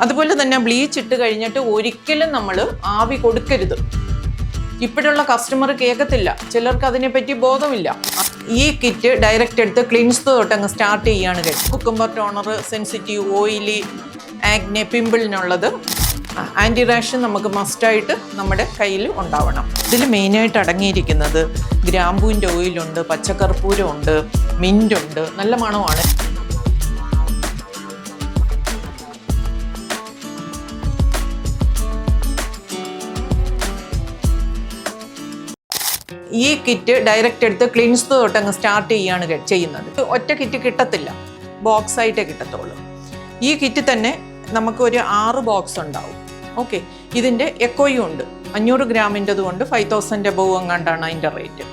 അതുപോലെ തന്നെ ബ്ലീച്ച് ഇട്ട് കഴിഞ്ഞിട്ട് ഒരിക്കലും നമ്മൾ ആവി കൊടുക്കരുത്. ഇപ്പോഴുള്ള കസ്റ്റമർ കേൾക്കത്തില്ല, ചിലർക്ക് അതിനെപ്പറ്റി ബോധമില്ല. ഈ കിറ്റ് ഡയറക്റ്റ് എടുത്ത് ക്ലിൻസ് തൊട്ട് അങ്ങ് സ്റ്റാർട്ട് ചെയ്യാണ്. Cucumber toner, sensitive, oily, acne, പിമ്പിളിനുള്ളത്, anti rash നമുക്ക് മസ്റ്റായിട്ട് നമ്മുടെ കയ്യിൽ ഉണ്ടാവണം. ഇതിൽ മെയിനായിട്ട് അടങ്ങിയിരിക്കുന്നത് ഗ്രാമ്പൂവിൻ്റെ ഓയിലുണ്ട്, പച്ചക്കർപ്പൂരമുണ്ട്, മിൻറ്റുണ്ട്, നല്ല മണമാണ്. ഈ കിറ്റ് ഡയറക്റ്റ് എടുത്ത് ക്ലിൻസ് തൊട്ട് അങ്ങ് സ്റ്റാർട്ട് ചെയ്യാണ് ചെയ്യുന്നത്. ഒറ്റ കിറ്റ് കിട്ടത്തില്ല, ബോക്സ് ആയിട്ടേ കിട്ടത്തുള്ളൂ. ഈ കിറ്റ് തന്നെ നമുക്ക് ഒരു 6 ബോക്സ് ഉണ്ടാവും. ഓക്കെ, ഇതിൻ്റെ എക്കോയും ഉണ്ട്. 500 ഗ്രാമിൻ്റെത് കൊണ്ട് 5000 എബോവ് എങ്ങാണ്ടാണ് അതിൻ്റെ റേറ്റ്.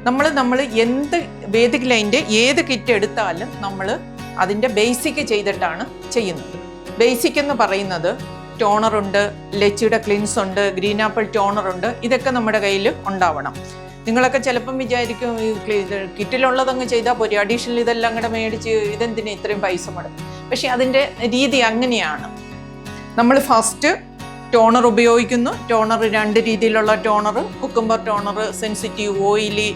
നമ്മൾ എന്ത് വേദിക് ലൈൻ്റെ ഏത് കിറ്റ് എടുത്താലും നമ്മൾ അതിൻ്റെ ബേസിക് ചെയ്തിട്ടാണ് ചെയ്യുന്നത്. ബേസിക് എന്ന് പറയുന്നത് ടോണറുണ്ട്, ലെച്ചിയുടെ ക്ലിൻസ് ഉണ്ട്, ഗ്രീൻ ആപ്പിൾ ടോണറുണ്ട്. ഇതൊക്കെ നമ്മുടെ കയ്യിൽ ഉണ്ടാവണം. നിങ്ങളൊക്കെ ചിലപ്പം വിചാരിക്കും ഈ കിറ്റിലുള്ളതങ്ങ് ചെയ്താൽ പോരെ, അഡീഷണൽ ഇതെല്ലാം കൂടെ മേടിച്ച് ഇതെന്തിനാ ഇത്രയും പൈസ മുടക്കും. പക്ഷെ അതിൻ്റെ രീതി അങ്ങനെയാണ്. നമ്മൾ ഫസ്റ്റ് ടോണർ ഉപയോഗിക്കുന്നു. ടോണർ 2 രീതിയിലുള്ള toner, cucumber toner, sensitive, oily,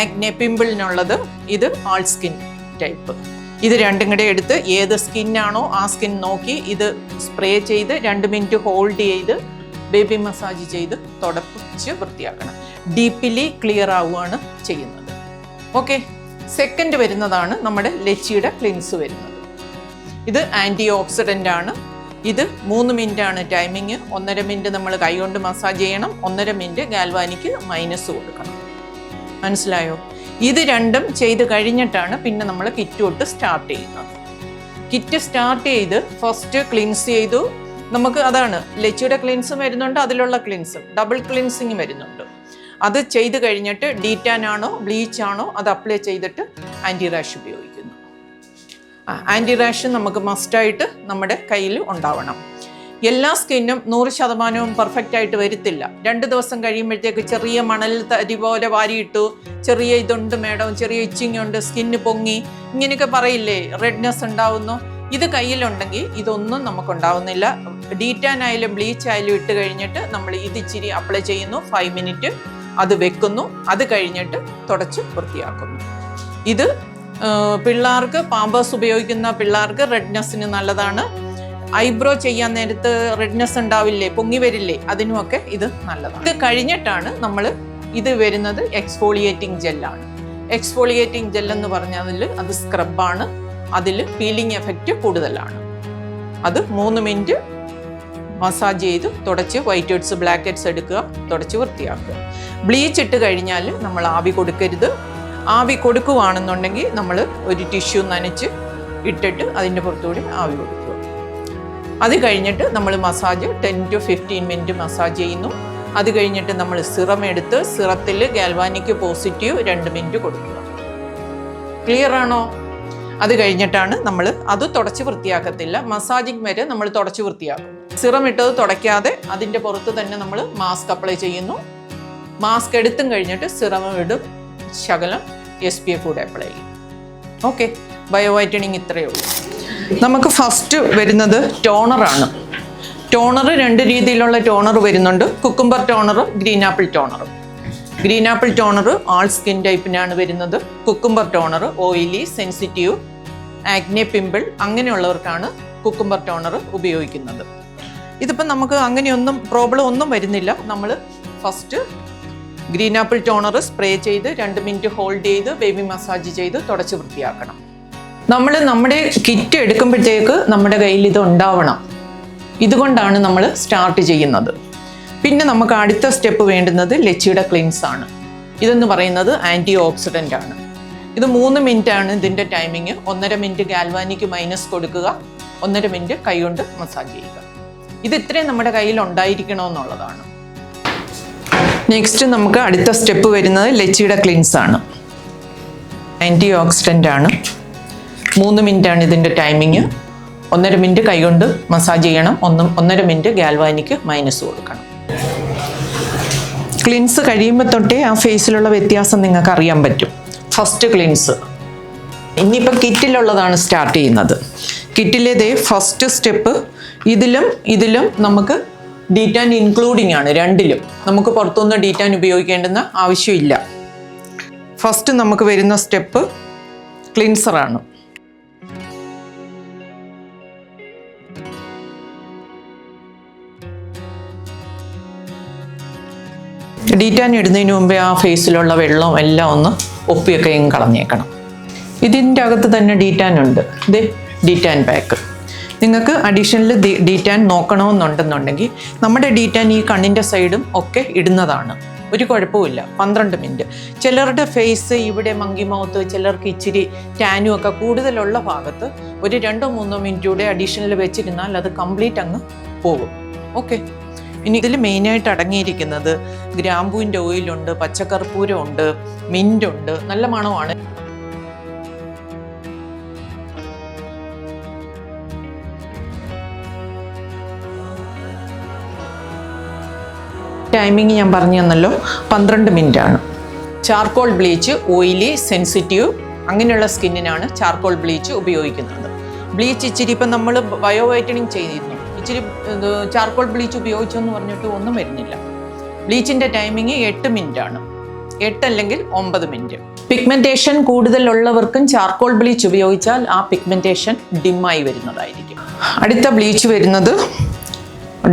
acne, പിമ്പിളിനുള്ളത്. ഇത് ആൾ സ്കിൻ ടൈപ്പ്. ഇത് രണ്ടും കൂടെ എടുത്ത് ഏത് സ്കിന്നാണോ ആ സ്കിൻ നോക്കി ഇത് സ്പ്രേ ചെയ്ത് 2 മിനിറ്റ് ഹോൾഡ് ചെയ്ത് ബേബി മസാജ് ചെയ്ത് തുടപ്പിച്ച് വൃത്തിയാക്കണം. ഡീപ്പിലി ക്ലിയർ ആവുകയാണ് ചെയ്യുന്നത്. ഓക്കെ, സെക്കൻഡ് വരുന്നതാണ് നമ്മുടെ ലെച്ചിയുടെ ക്ലിൻസ് വരുന്നത്. ഇത് ആൻറ്റി ഓക്സിഡൻ്റ് ആണ്. ഇത് 3 മിനിറ്റാണ് ടൈമിങ്. 1.5 മിനിറ്റ് നമ്മൾ കൈകൊണ്ട് മസാജ് ചെയ്യണം, 1.5 മിനിറ്റ് ഗാൽവാനിക്ക് മൈനസ് കൊടുക്കണം. മനസ്സിലായോ? ഇത് രണ്ടും ചെയ്ത് കഴിഞ്ഞിട്ടാണ് പിന്നെ നമ്മൾ കിറ്റ് തൊട്ട് സ്റ്റാർട്ട് ചെയ്യുന്നത്. കിറ്റ് സ്റ്റാർട്ട് ചെയ്ത് ഫസ്റ്റ് ക്ലിൻസ് ചെയ്തു. നമുക്ക് അതാണ് ലെച്ചിയുടെ ക്ലിൻസും വരുന്നുണ്ട്, അതിലുള്ള ക്ലിൻസും ഡബിൾ ക്ലിൻസിങ് വരുന്നുണ്ട്. അത് ചെയ്ത് കഴിഞ്ഞിട്ട് ഡീറ്റാൻ ആണോ ബ്ലീച്ച് ആണോ അത് അപ്ലൈ ചെയ്തിട്ട് ആൻറ്റി റാഷ് ഉപയോഗിക്കുന്നു. ആൻറ്റി റാഷ് നമുക്ക് മസ്റ്റായിട്ട് നമ്മുടെ കയ്യിൽ ഉണ്ടാവണം. എല്ലാ സ്കിന്നും 100% പെർഫെക്റ്റ് ആയിട്ട് വരത്തില്ല. 2 ദിവസം കഴിയുമ്പോഴത്തേക്ക് ചെറിയ മണൽ തരി പോലെ വാരിയിട്ടു, ചെറിയ ഇതുണ്ട് മേഡം, ചെറിയ ഇച്ചിങ് ഉണ്ട്, സ്കിന്ന് പൊങ്ങി, ഇങ്ങനെയൊക്കെ പറയില്ലേ, റെഡ്നെസ് ഉണ്ടാവുന്നു. ഇത് കയ്യിലുണ്ടെങ്കിൽ ഇതൊന്നും നമുക്കുണ്ടാവുന്നില്ല. ഡീറ്റാൻ ആയാലും ബ്ലീച്ച് ആയാലും ഇട്ട് കഴിഞ്ഞിട്ട് നമ്മൾ ഇത് ഇച്ചിരി അപ്ലൈ ചെയ്യുന്നു, 5 മിനിറ്റ് അത് വെക്കുന്നു. അത് കഴിഞ്ഞിട്ട് തുടച്ച് വൃത്തിയാക്കുന്നു. ഇത് പിള്ളേർക്ക്, പാമ്പേഴ്സ് ഉപയോഗിക്കുന്ന പിള്ളേർക്ക് റെഡ്നെസ്സിന് നല്ലതാണ്. ഐബ്രോ ചെയ്യാൻ നേരത്ത് റെഡ്നെസ് ഉണ്ടാവില്ലേ, പൊങ്ങി വരില്ലേ, അതിനുമൊക്കെ ഇത് നല്ലതാണ്. ഇത് കഴിഞ്ഞിട്ടാണ് നമ്മൾ ഇത് വരുന്നത് എക്സ്ഫോളിയേറ്റിംഗ് ജെല്ലാണ്. എക്സ്ഫോളിയേറ്റിംഗ് ജെൽ എന്ന് പറഞ്ഞാൽ അത് സ്ക്രബാണ്. അതിൽ പീലിംഗ് എഫക്റ്റ് കൂടുതലാണ്. അത് 3 മിനിറ്റ് മസാജ് ചെയ്ത് തുടച്ച് വൈറ്റ് ഹെഡ്സ്, ബ്ലാക്ക് ഹെഡ്സ് എടുക്കുക, തുടച്ച് വൃത്തിയാക്കുക. ബ്ലീച്ച് ഇട്ട് കഴിഞ്ഞാൽ നമ്മൾ ആവി കൊടുക്കരുത്. ആവി കൊടുക്കുകയാണെന്നുണ്ടെങ്കിൽ നമ്മൾ ഒരു ടിഷ്യൂ നനച്ച് ഇട്ടിട്ട് അതിൻ്റെ പുറത്തുകൂടി ആവി കൊടുക്കുക. അത് കഴിഞ്ഞിട്ട് നമ്മൾ മസാജ് 10 to 15 മിനിറ്റ് മസാജ് ചെയ്യുന്നു. അത് കഴിഞ്ഞിട്ട് നമ്മൾ സിറം എടുത്ത് സിറത്തിൽ ഗാൽവാനിക് പോസിറ്റീവ് 2 മിനിറ്റ് കൊടുക്കുക. ക്ലിയർ ആണോ? അത് കഴിഞ്ഞിട്ടാണ് നമ്മൾ അത് തുടച്ച് വൃത്തിയാക്കത്തില്ല, മസാജിങ് വരെ നമ്മൾ തുടച്ച് വൃത്തിയാക്കും. സിറം ഇട്ടത് തുടയ്ക്കാതെ അതിൻ്റെ പുറത്ത് തന്നെ നമ്മൾ മാസ്ക് അപ്ലൈ ചെയ്യുന്നു. മാസ്ക് എടുത്തും കഴിഞ്ഞിട്ട് സിറം ഇടും, ശകലം SPF കൂടെ അപ്ലൈ ചെയ്യും. ഓക്കെ, ബയോ വൈറ്റനിങ് ഇത്രയേ ഉള്ളൂ. നമുക്ക് ഫസ്റ്റ് വരുന്നത് ടോണറാണ്. ടോണർ 2 രീതിയിലുള്ള ടോണർ വരുന്നുണ്ട്, കുക്കുംബർ ടോണറും ഗ്രീൻ ആപ്പിൾ ടോണറും. Green apple toner all skin ടൈപ്പിനാണ് വരുന്നത്. Cucumber toner oily, sensitive, acne, pimple അങ്ങനെയുള്ളവർക്കാണ് കുക്കുംബർ ടോണർ ഉപയോഗിക്കുന്നത്. ഇതിപ്പം നമുക്ക് അങ്ങനെയൊന്നും പ്രോബ്ലം ഒന്നും വരുന്നില്ല. നമ്മൾ first green apple toner spray ചെയ്ത് 2 മിനിറ്റ് ഹോൾഡ് ചെയ്ത് ബേബി മസാജ് ചെയ്ത് തുടച്ച് വൃത്തിയാക്കണം. നമ്മുടെ കിറ്റ് എടുക്കുമ്പോഴത്തേക്ക് നമ്മുടെ കയ്യിൽ ഇത് ഉണ്ടാവണം. ഇതുകൊണ്ടാണ് നമ്മൾ സ്റ്റാർട്ട് ചെയ്യുന്നത്. പിന്നെ നമുക്ക് അടുത്ത സ്റ്റെപ്പ് വേണ്ടുന്നത് ലെച്ചിയുടെ ക്ലിൻസ് ആണ്. ഇതെന്ന് പറയുന്നത് ആൻറ്റി ഓക്സിഡൻ്റ് ആണ്. ഇത് 3 മിനിറ്റ് ആണ് ഇതിൻ്റെ ടൈമിങ്. 1.5 മിനിറ്റ് ഗാൽവാനിക്ക് മൈനസ് കൊടുക്കുക, 1.5 മിനിറ്റ് കൈകൊണ്ട് മസാജ് ചെയ്യുക. ഇത് ഇത്രയും നമ്മുടെ കയ്യിൽ ഉണ്ടായിരിക്കണമെന്നുള്ളതാണ്. നെക്സ്റ്റ് നമുക്ക് അടുത്ത സ്റ്റെപ്പ് വരുന്നത് ലെച്ചിയുടെ ക്ലിൻസ് ആണ്. ആൻറ്റി ഓക്സിഡൻ്റ് ആണ്. 3 മിനിറ്റ് ആണ് ഇതിൻ്റെ ടൈമിങ്. 1.5 മിനിറ്റ് കൈകൊണ്ട് മസാജ് ചെയ്യണം, 1.5 മിനിറ്റ് ഗാൽവാനിക്ക് മൈനസ് കൊടുക്കണം. ക്ലിൻസ് കഴിയുമ്പോൾ തൊട്ടേ ആ ഫേസിലുള്ള വ്യത്യാസം നിങ്ങൾക്ക് അറിയാൻ പറ്റും. ഫസ്റ്റ് ക്ലിൻസ് ഇനിയിപ്പോൾ കിറ്റിലുള്ളതാണ് സ്റ്റാർട്ട് ചെയ്യുന്നത്. കിറ്റിലേതേ ഫസ്റ്റ് സ്റ്റെപ്പ് ഇതിലും നമുക്ക് ഡീറ്റാൻ ഇൻക്ലൂഡിങ് ആണ്. രണ്ടിലും നമുക്ക് പുറത്തുനിന്ന് ഡീറ്റാൻ ഉപയോഗിക്കേണ്ടുന്ന ആവശ്യമില്ല. ഫസ്റ്റ് നമുക്ക് വരുന്ന സ്റ്റെപ്പ് ക്ലിൻസറാണ്. ഡീറ്റാൻ ഇടുന്നതിന് മുമ്പേ ആ ഫേസിലുള്ള വെള്ളവും എല്ലാം ഒന്ന് ഒപ്പിയൊക്കെ കളഞ്ഞേക്കണം. ഇതിൻ്റെ അകത്ത് തന്നെ ഡീറ്റാൻ ഉണ്ട്. ഇത് ഡീറ്റാൻ പാക്ക്. നിങ്ങൾക്ക് അഡീഷണൽ ഡീറ്റാൻ നോക്കണമെന്നുണ്ടെന്നുണ്ടെങ്കിൽ നമ്മുടെ ഡീറ്റാൻ ഈ കണ്ണിൻ്റെ സൈഡും ഒക്കെ ഇടുന്നതാണ്, ഒരു കുഴപ്പമില്ല. 12 മിനിറ്റ്. ചിലരുടെ ഫേസ് ഇവിടെ മങ്കി മൗത്ത്, ചിലർക്ക് ഇച്ചിരി ടാനും ഒക്കെ കൂടുതലുള്ള ഭാഗത്ത് ഒരു 2-3 മിനിറ്റ് കൂടെ അഡീഷണൽ വെച്ചിരുന്നാൽ അത് കംപ്ലീറ്റ് അങ്ങ് പോകും. ഓക്കെ. ഇനി ഇതിൽ മെയിനായിട്ട് അടങ്ങിയിരിക്കുന്നത് ഗ്രാമ്പൂവിൻ്റെ ഓയിലുണ്ട്, പച്ചക്കർപ്പൂരമുണ്ട്, മിൻറ്റുണ്ട്, നല്ല മണമാണ്. ടൈമിങ് ഞാൻ പറഞ്ഞു തന്നല്ലോ, 12 മിനിറ്റ് ആണ്. ചാർക്കോൾ ബ്ലീച്ച് ഓയിലി, സെൻസിറ്റീവ് അങ്ങനെയുള്ള സ്കിന്നിനാണ് ചാർക്കോൾ ബ്ലീച്ച് ഉപയോഗിക്കുന്നത്. ബ്ലീച്ച് ഇച്ചിരി ഇപ്പം നമ്മൾ ബയോ വൈറ്റനിങ് ചെയ്തിരുന്നു, ഇച്ചിരി ചാർക്കോൾ ബ്ലീച്ച് ഉപയോഗിച്ചെന്ന് പറഞ്ഞിട്ട് ഒന്നും വരുന്നില്ല. ബ്ലീച്ചിൻ്റെ ടൈമിങ് 8 മിനിറ്റ് ആണ്, 8 അല്ലെങ്കിൽ 9 മിനിറ്റ്. പിഗ്മെൻറ്റേഷൻ കൂടുതലുള്ളവർക്കും ചാർക്കോൾ ബ്ലീച്ച് ഉപയോഗിച്ചാൽ ആ പിഗ്മെൻറ്റേഷൻ ഡിമ്മായി വരുന്നതായിരിക്കും. അടുത്ത ബ്ലീച്ച് വരുന്നത്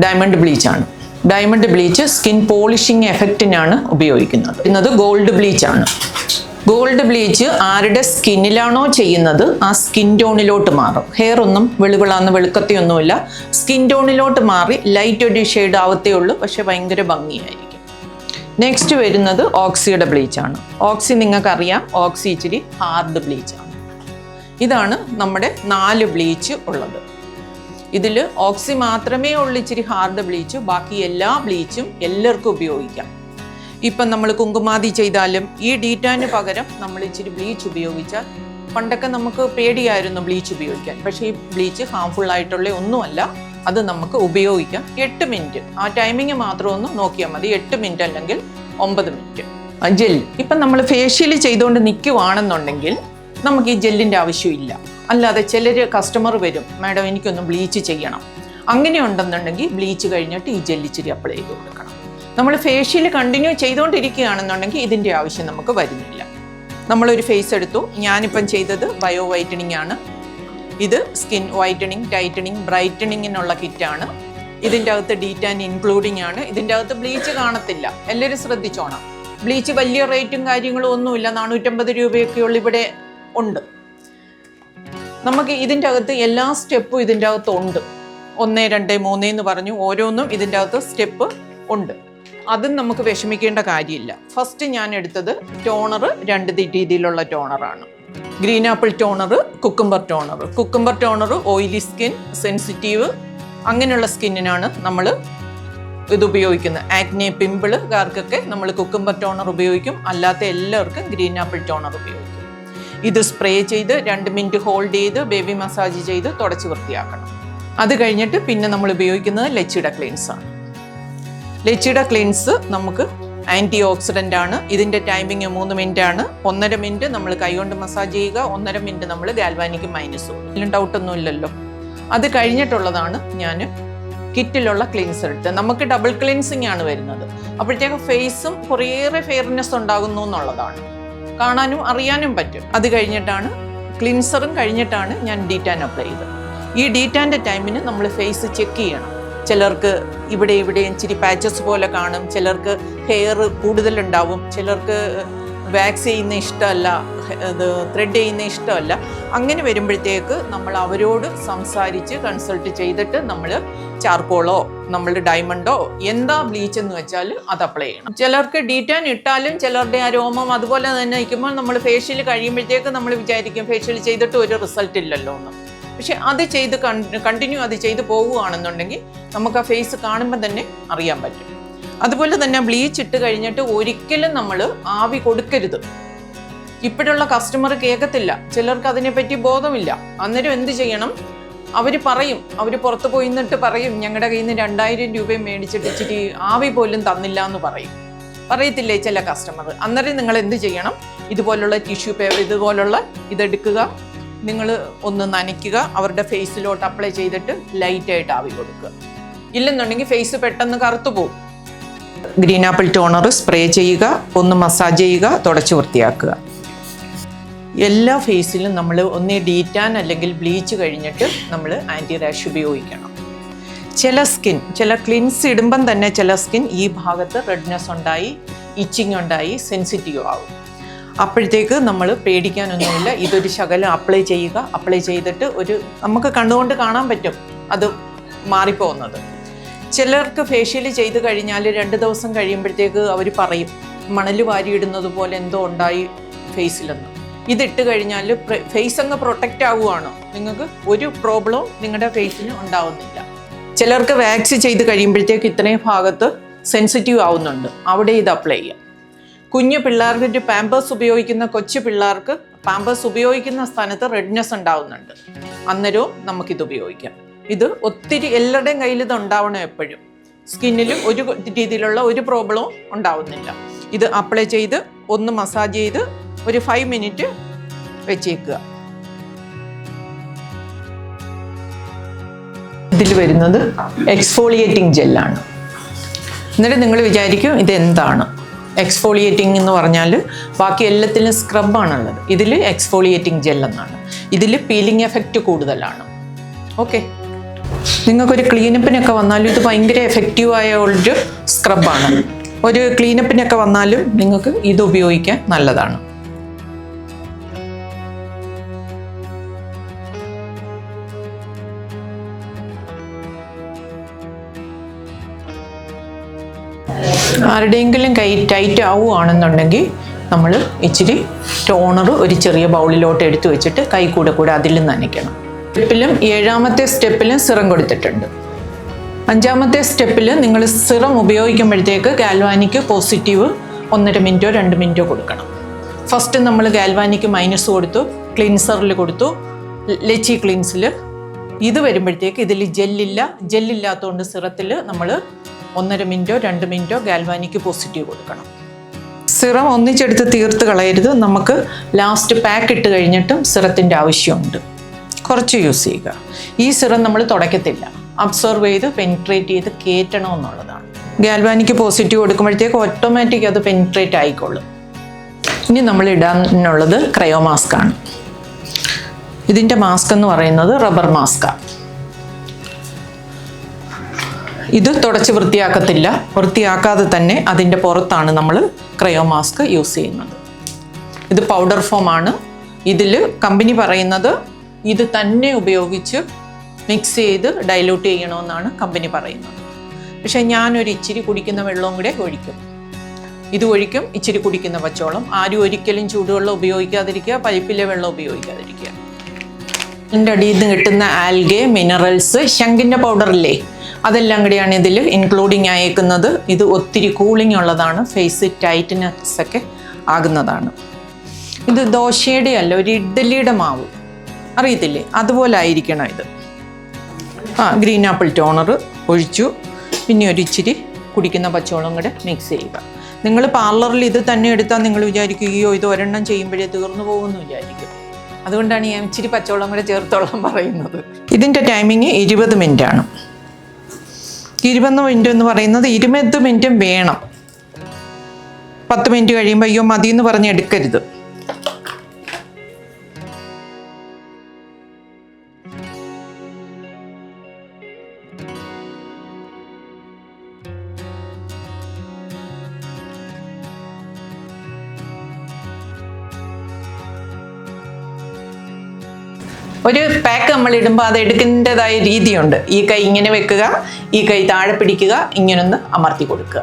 ഡയമണ്ട് ബ്ലീച്ചാണ്. ഡയമണ്ട് ബ്ലീച്ച് സ്കിൻ പോളിഷിംഗ് എഫക്റ്റിനാണ് ഉപയോഗിക്കുന്നത്. ഗോൾഡ് ബ്ലീച്ചാണ്. ഗോൾഡ് ബ്ലീച്ച് ആരുടെ സ്കിന്നിലാണോ ചെയ്യുന്നത് ആ സ്കിൻ ടോണിലോട്ട് മാറും. ഹെയർ ഒന്നും വെളുവിളാന്ന് വെളുക്കത്തിയൊന്നുമില്ല, സ്കിൻ ടോണിലോട്ട് മാറി ലൈറ്റ് ഒരു ഷെയ്ഡ് ആവത്തേ ഉള്ളൂ, പക്ഷെ ഭയങ്കര ഭംഗിയായിരിക്കും. നെക്സ്റ്റ് വരുന്നത് ഓക്സിയുടെ ബ്ലീച്ചാണ്. ഓക്സി നിങ്ങൾക്കറിയാം, ഓക്സി ഇച്ചിരി ഹാർഡ് ബ്ലീച്ചാണ്. ഇതാണ് നമ്മുടെ 4 ബ്ലീച്ച് ഉള്ളത്. ഇതിൽ ഓക്സി മാത്രമേ ഉള്ളൂ ഇച്ചിരി ഹാർഡ് ബ്ലീച്ച്, ബാക്കി എല്ലാ ബ്ലീച്ചും എല്ലാവർക്കും ഉപയോഗിക്കാം. ഇപ്പം നമ്മൾ കുങ്കുമാതി ചെയ്താലും ഈ ഡീറ്റാന് പകരം നമ്മൾ ഇച്ചിരി ബ്ലീച്ച് ഉപയോഗിച്ചാൽ, പണ്ടൊക്കെ നമുക്ക് പേടിയായിരുന്നു ബ്ലീച്ച് ഉപയോഗിക്കാൻ, പക്ഷേ ഈ ബ്ലീച്ച് ഹാംഫുൾ ആയിട്ടുള്ള ഒന്നുമല്ല, അത് നമുക്ക് ഉപയോഗിക്കാം. 8 മിനിറ്റ് ആ ടൈമിങ് മാത്രം ഒന്ന് നോക്കിയാൽ മതി. 8 മിനിറ്റ് അല്ലെങ്കിൽ 9 മിനിറ്റ്. ജെൽ ഇപ്പം നമ്മൾ ഫേഷ്യൽ ചെയ്തുകൊണ്ട് നിൽക്കുവാണെന്നുണ്ടെങ്കിൽ നമുക്ക് ഈ ജെല്ലിൻ്റെ ആവശ്യമില്ല. അല്ലാതെ ചിലർ കസ്റ്റമർ വരും, മാഡം എനിക്കൊന്ന് ബ്ലീച്ച് ചെയ്യണം, അങ്ങനെ ഉണ്ടെന്നുണ്ടെങ്കിൽ ബ്ലീച്ച് കഴിഞ്ഞിട്ട് ഈ ജെല്ലിച്ചിരി അപ്ലൈ ചെയ്ത് കൊടുക്കണം. നമ്മൾ ഫേഷ്യൽ കണ്ടിന്യൂ ചെയ്തുകൊണ്ടിരിക്കുകയാണെന്നുണ്ടെങ്കിൽ ഇതിൻ്റെ ആവശ്യം നമുക്ക് വരുന്നില്ല. നമ്മളൊരു ഫേസ് എടുത്തു, ഞാനിപ്പം ചെയ്തത് ബയോ വൈറ്റനിങ് ആണ്. ഇത് സ്കിൻ വൈറ്റനിങ്, ടൈറ്റനിങ്, ബ്രൈറ്റനിങ്ങിനുള്ള കിറ്റാണ്. ഇതിൻ്റെ അകത്ത് ഡീറ്റാൻ ഇൻക്ലൂഡിങ് ആണ്. ഇതിൻ്റെ അകത്ത് ബ്ലീച്ച് കാണത്തില്ല, എല്ലാവരും ശ്രദ്ധിച്ചോണം. ബ്ലീച്ച് വലിയ റേറ്റും കാര്യങ്ങളും ഒന്നുമില്ല, 450 രൂപയൊക്കെയുള്ള ഇവിടെ ഉണ്ട്. നമുക്ക് ഇതിൻ്റെ അകത്ത് എല്ലാ സ്റ്റെപ്പും ഇതിൻ്റെ അകത്ത് ഉണ്ട്. 1, 2, 3 എന്ന് പറഞ്ഞു ഓരോന്നും ഇതിൻ്റെ അകത്ത് സ്റ്റെപ്പ് ഉണ്ട്. അതും നമുക്ക് വിഷമിക്കേണ്ട കാര്യമില്ല. ഫസ്റ്റ് ഞാൻ എടുത്തത് ടോണർ, 2 രീതിയിലുള്ള ടോണറാണ്. Green apple toner, cucumber toner. Cucumber toner oily skin, sensitive അങ്ങനെയുള്ള സ്കിന്നിനാണ് നമ്മൾ ഇത് ഉപയോഗിക്കുന്നത്. ആക്നെ, പിമ്പിളുകാർക്കൊക്കെ നമ്മൾ കുക്കുംബർ ടോണർ ഉപയോഗിക്കും, അല്ലാത്ത എല്ലാവർക്കും ഗ്രീൻ ആപ്പിൾ ടോണർ ഉപയോഗിക്കും. ഇത് സ്പ്രേ ചെയ്ത് 2 മിനിറ്റ് ഹോൾഡ് ചെയ്ത് ബേബി മസാജ് ചെയ്ത് തുടച്ച് വൃത്തിയാക്കണം. അത് കഴിഞ്ഞിട്ട് പിന്നെ നമ്മൾ ഉപയോഗിക്കുന്നത് ലെച്ചിഡ ക്ലീൻസ് ആണ്. ലെച്ചിഡ ക്ലീൻസ് നമുക്ക് ആൻറ്റി ഓക്സിഡൻ്റ് ആണ്. ഇതിൻ്റെ ടൈമിങ് 3 മിനിറ്റ് ആണ്. 1.5 മിനിറ്റ് നമ്മൾ കൈകൊണ്ട് മസാജ് ചെയ്യുക, 1.5 മിനിറ്റ് നമ്മൾ ഗാൽവാനിക് മൈനസ്. ഇതിലും ഡൗട്ടൊന്നും ഇല്ലല്ലോ. അത് കഴിഞ്ഞിട്ടുള്ളതാണ് ഞാൻ കിറ്റിലുള്ള ക്ലീൻസർ എടുത്ത്. നമുക്ക് ഡബിൾ ക്ലീൻസിങ് ആണ് വരുന്നത്. അപ്പോഴത്തേക്ക് ഫേസും കുറേയേറെ ഫെയർനെസ് ഉണ്ടാകുന്നു എന്നുള്ളതാണ്, കാണാനും അറിയാനും പറ്റും. അത് കഴിഞ്ഞിട്ടാണ് ക്ലിൻസറും കഴിഞ്ഞിട്ടാണ് ഞാൻ ഡീറ്റാൻ അപ്ലൈ ചെയ്തത്. ഈ ഡീറ്റാൻ്റെ ടൈമിന് നമ്മൾ ഫേസ് ചെക്ക് ചെയ്യണം. ചിലർക്ക് ഇവിടെ ഇച്ചിരി പാച്ചസ് പോലെ കാണും, ചിലർക്ക് ഹെയർ കൂടുതലുണ്ടാവും, ചിലർക്ക് വാക്സ് ചെയ്യുന്ന ഇഷ്ടമല്ല, ഇത് ത്രെഡ് ചെയ്യുന്ന ഇഷ്ടമല്ല. അങ്ങനെ വരുമ്പോഴത്തേക്ക് നമ്മൾ അവരോട് സംസാരിച്ച് കൺസൾട്ട് ചെയ്തിട്ട് നമ്മൾ ചാർക്കോളോ നമ്മളുടെ ഡയമണ്ടോ എന്താ ബ്ലീച്ച് എന്ന് വെച്ചാൽ അത് അപ്ലൈ ചെയ്യണം. ചിലർക്ക് ഡീറ്റാൻ ഇട്ടാലും ചിലരുടെ ആ രോമം അതുപോലെ തന്നെ നിൽക്കുമ്പോൾ നമ്മൾ ഫേഷ്യൽ കഴിയുമ്പോഴത്തേക്ക് നമ്മൾ വിചാരിക്കും ഫേഷ്യൽ ചെയ്തിട്ട് ഒരു റിസൾട്ട് ഇല്ലല്ലോ എന്ന്. പക്ഷെ അത് ചെയ്ത് കണ്ടിന്യൂ അത് ചെയ്ത് പോകുകയാണെന്നുണ്ടെങ്കിൽ നമുക്ക് ആ ഫേസ് കാണുമ്പോൾ തന്നെ അറിയാൻ പറ്റും. അതുപോലെ തന്നെ ബ്ലീച്ച് ഇട്ട് കഴിഞ്ഞിട്ട് ഒരിക്കലും നമ്മൾ ആവി കൊടുക്കരുത്. ഇപ്പോഴുള്ള കസ്റ്റമർ കേൾക്കത്തില്ല, ചിലർക്ക് അതിനെപ്പറ്റി ബോധമില്ല. അന്നേരം എന്ത് ചെയ്യണം, അവർ പുറത്ത് പോയി നിന്നിട്ട് പറയും ഞങ്ങളുടെ കയ്യിൽ നിന്ന് 2000 രൂപയും മേടിച്ചിട്ട് ഇച്ചിരി ആവി പോലും തന്നില്ല എന്ന് പറയും. പറയത്തില്ലേ ചില കസ്റ്റമർ. അന്നേരം നിങ്ങൾ എന്ത് ചെയ്യണം, ഇതുപോലുള്ള ടിഷ്യൂ പേപ്പർ ഇതുപോലുള്ള ഇതെടുക്കുക, നിങ്ങൾ ഒന്ന് നനയ്ക്കുക, അവരുടെ ഫേസിലോട്ട് അപ്ലൈ ചെയ്തിട്ട് ലൈറ്റായിട്ട് ആവി കൊടുക്കുക. ഇല്ലെന്നുണ്ടെങ്കിൽ ഫേസ് പെട്ടെന്ന് കറുത്തു പോകും. ഗ്രീൻ ആപ്പിൾ ടോണർ സ്പ്രേ ചെയ്യുക, ഒന്ന് മസാജ് ചെയ്യുക, തുടച്ച് വൃത്തിയാക്കുക. എല്ലാ ഫേസിലും നമ്മൾ ഒന്നേ ഡീറ്റാൻ അല്ലെങ്കിൽ ബ്ലീച്ച് കഴിഞ്ഞിട്ട് നമ്മൾ ആൻറ്റി റാഷ് ഉപയോഗിക്കണം. ചില ക്ലിൻസ് ഇടുമ്പം തന്നെ ചില സ്കിൻ ഈ ഭാഗത്ത് റെഡ്നെസ് ഉണ്ടായി, ഇച്ചിങ് ഉണ്ടായി, സെൻസിറ്റീവ് ആവും. അപ്പോഴത്തേക്ക് നമ്മൾ പേടിക്കാനൊന്നുമില്ല. ഇതൊരു ശകലം അപ്ലൈ ചെയ്യുക. അപ്ലൈ ചെയ്തിട്ട് നമുക്ക് കണ്ടുകൊണ്ട് കാണാൻ പറ്റും അത് മാറിപ്പോകുന്നത്. ചിലർക്ക് ഫേഷ്യൽ ചെയ്ത് കഴിഞ്ഞാൽ 2 ദിവസം കഴിയുമ്പോഴത്തേക്ക് അവർ പറയും മണൽ വാരിയിടുന്നത് പോലെ എന്തോ ഉണ്ടായി ഫേസിലെന്ന്. ഇതിട്ട് കഴിഞ്ഞാൽ ഫേസ് അങ്ങ് പ്രൊട്ടക്റ്റ് ആവുകയാണോ, നിങ്ങൾക്ക് ഒരു പ്രോബ്ലവും നിങ്ങളുടെ ഫേസിന് ഉണ്ടാവുന്നില്ല. ചിലർക്ക് വാക്സ് ചെയ്ത് കഴിയുമ്പോഴത്തേക്ക് ഇത്രയും ഭാഗത്ത് സെൻസിറ്റീവ് ആവുന്നുണ്ട്, അവിടെ ഇത് അപ്ലൈ ചെയ്യാം. കുഞ്ഞു പിള്ളേർക്ക് ഒരു പാമ്പേഴ്സ് ഉപയോഗിക്കുന്ന കൊച്ചു പിള്ളേർക്ക് പാമ്പേഴ്സ് ഉപയോഗിക്കുന്ന സ്ഥാനത്ത് റെഡ്നെസ് ഉണ്ടാവുന്നുണ്ട്, അന്നേരവും നമുക്കിത് ഉപയോഗിക്കാം. ഇത് ഒത്തിരി എല്ലാവരുടെയും കയ്യിൽ ഇത് ഉണ്ടാവണം. എപ്പോഴും സ്കിന്നിലും ഒരു രീതിയിലുള്ള ഒരു പ്രോബ്ലവും ഉണ്ടാവുന്നില്ല. ഇത് അപ്ലൈ ചെയ്ത് ഒന്ന് മസാജ് ചെയ്ത് ഒരു 5 മിനിറ്റ് വെച്ചേക്കുക. ഇതിൽ വരുന്നത് എക്സ്ഫോളിയേറ്റിംഗ് ജെല്ലാണ്. എന്നിട്ട് നിങ്ങൾ വിചാരിക്കും ഇതെന്താണ് എക്സ്ഫോളിയേറ്റിംഗ് എന്ന് പറഞ്ഞാൽ? ബാക്കി എല്ലാത്തിലും സ്ക്രബാണുള്ളത്, ഇതിൽ എക്സ്ഫോളിയേറ്റിംഗ് ജെൽ എന്നാണ്. ഇതിൽ പീലിംഗ് എഫക്റ്റ് കൂടുതലാണ്. ഓക്കെ, നിങ്ങൾക്കൊരു ക്ലീനപ്പിനൊക്കെ വന്നാലും ഇത് ഭയങ്കര എഫക്റ്റീവായ ഒരു സ്ക്രബാണ്. ഒരു ക്ലീനപ്പിനൊക്കെ വന്നാലും നിങ്ങൾക്ക് ഇത് ഉപയോഗിക്കാൻ നല്ലതാണ്. ആരുടെയെങ്കിലും കൈ ടൈറ്റ് ആവുകയാണെന്നുണ്ടെങ്കിൽ നമ്മൾ ഇച്ചിരി ടോണർ ഒരു ചെറിയ ബൗളിലോട്ട് എടുത്തു വെച്ചിട്ട് കൈ കൂടെ അതിൽ നനയ്ക്കണം. സ്റ്റെപ്പിലും 7ാമത്തെ സ്റ്റെപ്പിലും സിറം കൊടുത്തിട്ടുണ്ട്. 5ാമത്തെ സ്റ്റെപ്പിൽ നിങ്ങൾ സിറം ഉപയോഗിക്കുമ്പോഴത്തേക്ക് ഗാൽവാനിക് പോസിറ്റീവ് 1.5 മിനിറ്റോ 2 മിനിറ്റോ കൊടുക്കണം. ഫസ്റ്റ് നമ്മൾ ഗാൽവാനിക് മൈനസ് കൊടുത്തു, ക്ലീൻസറിൽ കൊടുത്തു, ലെച്ചി ക്ലീൻസിൽ. ഇത് വരുമ്പോഴത്തേക്ക് ഇതിൽ ജെല്ലില്ലാത്തതുകൊണ്ട് സിറത്തിൽ നമ്മൾ 1.5 മിനിറ്റോ 2 മിനിറ്റോ ഗാൽവാനിക് പോസിറ്റീവ് കൊടുക്കണം. സിറം ഒന്നിച്ചെടുത്ത് തീർത്ത് കളയരുത്. നമുക്ക് ലാസ്റ്റ് പാക്ക് ഇട്ട് കഴിഞ്ഞിട്ടും സിറത്തിൻ്റെ ആവശ്യമുണ്ട്. കുറച്ച് യൂസ് ചെയ്യുക. ഈ സിറം നമ്മൾ തുടയ്ക്കത്തില്ല, അബ്സോർവ് ചെയ്ത് പെനിട്രേറ്റ് ചെയ്ത് കയറ്റണമെന്നുള്ളതാണ്. ഗാൽവാനിക് പോസിറ്റീവ് കൊടുക്കുമ്പോഴത്തേക്ക് ഓട്ടോമാറ്റിക് അത് പെനിട്രേറ്റ് ആയിക്കോളും. ഇനി നമ്മൾ ഇടാനുള്ളത് ക്രയോ മാസ്കാണ്. ഇതിൻ്റെ മാസ്ക് എന്ന് പറയുന്നത് റബ്ബർ മാസ്കാണ്. ഇത് തുടച്ച് വൃത്തിയാക്കാതെ തന്നെ അതിൻ്റെ പുറത്താണ് നമ്മൾ ക്രയോ മാസ്ക് യൂസ് ചെയ്യുന്നത്. ഇത് പൗഡർ ഫോമാണ്. ഇതിൽ കമ്പനി പറയുന്നത് ഇത് തന്നെ ഉപയോഗിച്ച് മിക്സ് ചെയ്ത് ഡൈലൂട്ട് ചെയ്യണമെന്നാണ് കമ്പനി പറയുന്നത്. പക്ഷേ ഞാനൊരു ഇച്ചിരി കുടിക്കുന്ന വെള്ളവും കൂടെ ഒഴിക്കും. ഇത് ഒഴിക്കും, ഇച്ചിരി കുടിക്കുന്ന പച്ചവെള്ളം. ആരും ഒരിക്കലും ചൂടുവെള്ളം ഉപയോഗിക്കാതിരിക്കുക, പൈപ്പിലെ വെള്ളം ഉപയോഗിക്കാതിരിക്കുക. ഇതിൻ്റെ അടിയിൽ നിന്ന് കിട്ടുന്ന ആൽഗെ, മിനറൽസ്, ശംഖിൻ്റെ പൗഡറില്ലേ, അതെല്ലാം കൂടിയാണ് ഇതിൽ ഇൻക്ലൂഡിങ് ആയേക്കുന്നത്. ഇത് ഒത്തിരി കൂളിംഗ് ഉള്ളതാണ്, ഫേസ് ടൈറ്റ്നെസ് ഒക്കെ ആകുന്നതാണ്. ഇത് ദോശയുടെ അല്ല, ഒരു ഇഡ്ഡലിയുടെ മാവ് അറിയത്തില്ലേ, അതുപോലെ ആയിരിക്കണം ഇത്. ഗ്രീൻ ആപ്പിൾ ടോണർ ഒഴിച്ചു, പിന്നെ ഒരു ഇച്ചിരി കുടിക്കുന്ന പച്ചവെള്ളം കൂടെ മിക്സ് ചെയ്യുക. നിങ്ങൾ പാർലറിൽ ഇത് തന്നെ എടുത്താൽ നിങ്ങൾ വിചാരിക്കുകയോ ഇത് ഒരെണ്ണം ചെയ്യുമ്പോഴേ തീർന്നു പോകുമെന്ന് വിചാരിക്കും. അതുകൊണ്ടാണ് ഞാൻ ഇച്ചിരി പച്ചവെള്ളം കൂടെ ചേർത്തോളം പറയുന്നത്. ഇതിൻ്റെ ടൈമിങ് 20 മിനിറ്റ് ആണ്. 20 മിനിറ്റ് എന്ന് പറയുന്നത് 20 മിനിറ്റും വേണം. 10 മിനിറ്റ് കഴിയുമ്പോൾ അയ്യോ മതി എന്ന് പറഞ്ഞ് എടുക്കരുത്. ഒരു പാക്ക് നമ്മൾ ഇടുമ്പോൾ അത് എടുക്കേണ്ടതായ രീതിയുണ്ട്. ഈ കൈ ഇങ്ങനെ വെക്കുക, ഈ കൈ താഴെ പിടിക്കുക, ഇങ്ങനൊന്ന് അമർത്തി കൊടുക്കുക.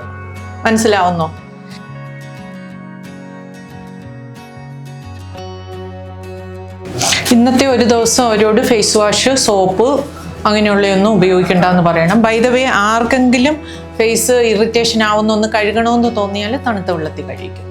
മനസ്സിലാവുന്നോ? ഇന്നത്തെ ഒരു ദിവസം അവരോട് ഫേസ് വാഷ്, സോപ്പ് അങ്ങനെയുള്ളതൊന്നും ഉപയോഗിക്കേണ്ടെന്ന് പറയണം. ബൈ ദ വേ, ആർക്കെങ്കിലും ഫേസ് ഇറിറ്റേഷൻ ആവുന്ന ഒന്ന് കഴുകണമെന്ന് തോന്നിയാൽ തണുത്ത വെള്ളത്തിൽ കഴുകിക്കും.